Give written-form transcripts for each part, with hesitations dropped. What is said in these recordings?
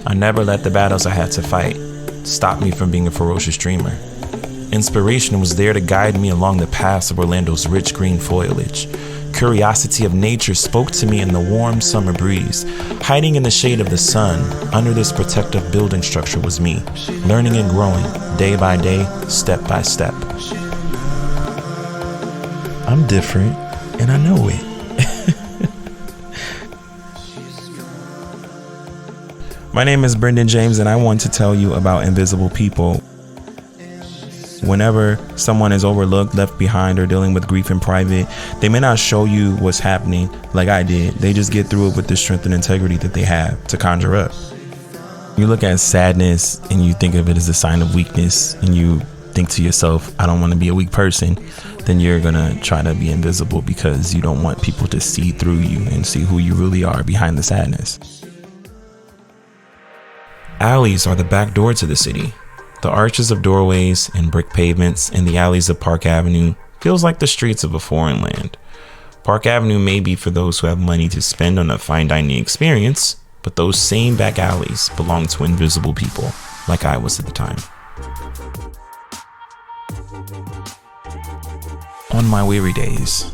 I never let the battles I had to fight stop me from being a ferocious dreamer. Inspiration was there to guide me along the paths of Orlando's rich green foliage. Curiosity of nature spoke to me in the warm summer breeze. Hiding in the shade of the sun, under this protective building structure was me, learning and growing, day by day, step by step. I'm different, and I know it. My name is Brendan James, and I want to tell you about invisible people. Whenever someone is overlooked, left behind, or dealing with grief in private, they may not show you what's happening like I did. They just get through it with the strength and integrity that they have to conjure up. You look at sadness and you think of it as a sign of weakness, and you think to yourself, I don't want to be a weak person. Then you're gonna try to be invisible because you don't want people to see through you and see who you really are behind the sadness. Alleys are the back door to the city. The arches of doorways and brick pavements in the alleys of Park Avenue feels like the streets of a foreign land. Park Avenue may be for those who have money to spend on a fine dining experience, but those same back alleys belong to invisible people, like I was at the time. On my weary days,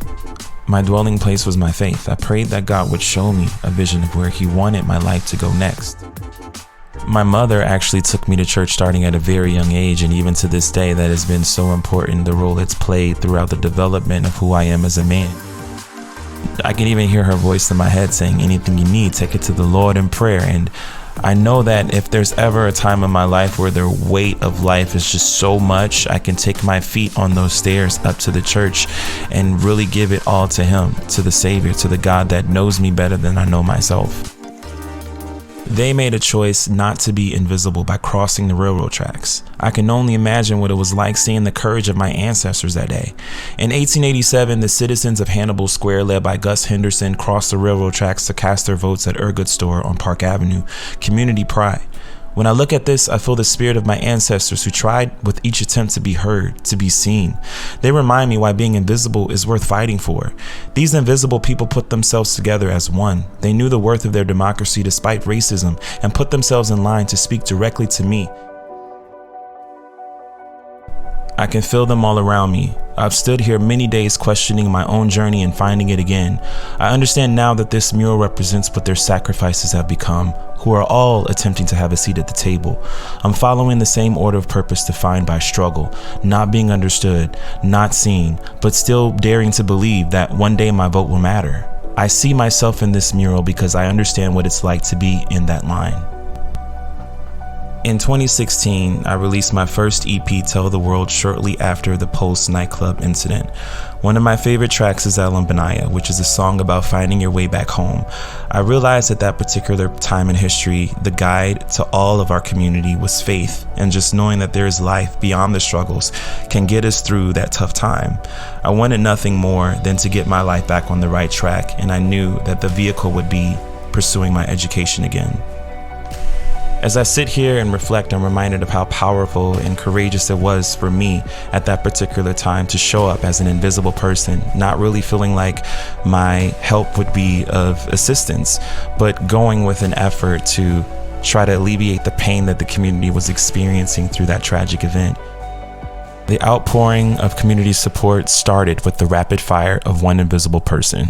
my dwelling place was my faith. I prayed that God would show me a vision of where He wanted my life to go next. My mother actually took me to church starting at a very young age, and even to this day that has been so important, the role it's played throughout the development of who I am as a man. I can even hear her voice in my head saying, anything you need, take it to the Lord in prayer. And I know that if there's ever a time in my life where the weight of life is just so much, I can take my feet on those stairs up to the church and really give it all to Him, to the Savior, to the God that knows me better than I know myself. They made a choice not to be invisible by crossing the railroad tracks. I can only imagine what it was like seeing the courage of my ancestors that day. In 1887, the citizens of Hannibal Square, led by Gus Henderson, crossed the railroad tracks to cast their votes at Ergood's store on Park Avenue. Community pride. When I look at this, I feel the spirit of my ancestors who tried with each attempt to be heard, to be seen. They remind me why being invisible is worth fighting for. These invisible people put themselves together as one. They knew the worth of their democracy despite racism and put themselves in line to speak directly to me. I can feel them all around me. I've stood here many days questioning my own journey and finding it again. I understand now that this mural represents what their sacrifices have become, who are all attempting to have a seat at the table. I'm following the same order of purpose defined by struggle, not being understood, not seen, but still daring to believe that one day my vote will matter. I see myself in this mural because I understand what it's like to be in that line. In 2016, I released my first EP, Tell the World, shortly after the Pulse nightclub incident. One of my favorite tracks is Alambanaya, which is a song about finding your way back home. I realized at that particular time in history, the guide to all of our community was faith, and just knowing that there is life beyond the struggles can get us through that tough time. I wanted nothing more than to get my life back on the right track, and I knew that the vehicle would be pursuing my education again. As I sit here and reflect, I'm reminded of how powerful and courageous it was for me at that particular time to show up as an invisible person, not really feeling like my help would be of assistance, but going with an effort to try to alleviate the pain that the community was experiencing through that tragic event. The outpouring of community support started with the rapid fire of one invisible person.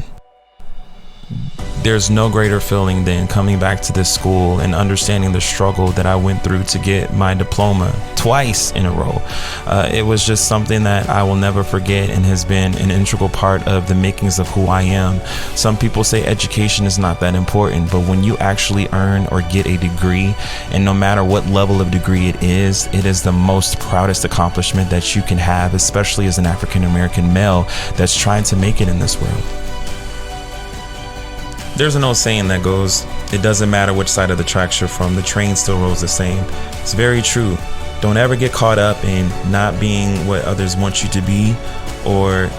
There's no greater feeling than coming back to this school and understanding the struggle that I went through to get my diploma twice in a row. It was just something that I will never forget and has been an integral part of the makings of who I am. Some people say education is not that important, but when you actually earn or get a degree, and no matter what level of degree it is the most proudest accomplishment that you can have, especially as an African American male that's trying to make it in this world. There's an old saying that goes, it doesn't matter which side of the tracks you're from, the train still rolls the same. It's very true. Don't ever get caught up in not being what others want you to be, or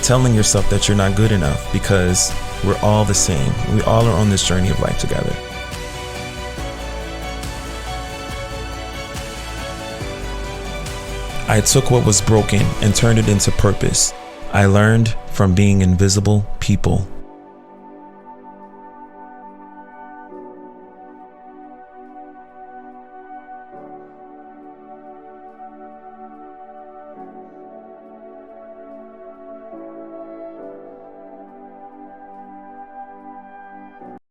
telling yourself that you're not good enough, because we're all the same. We all are on this journey of life together. I took what was broken and turned it into purpose. I learned from being invisible people.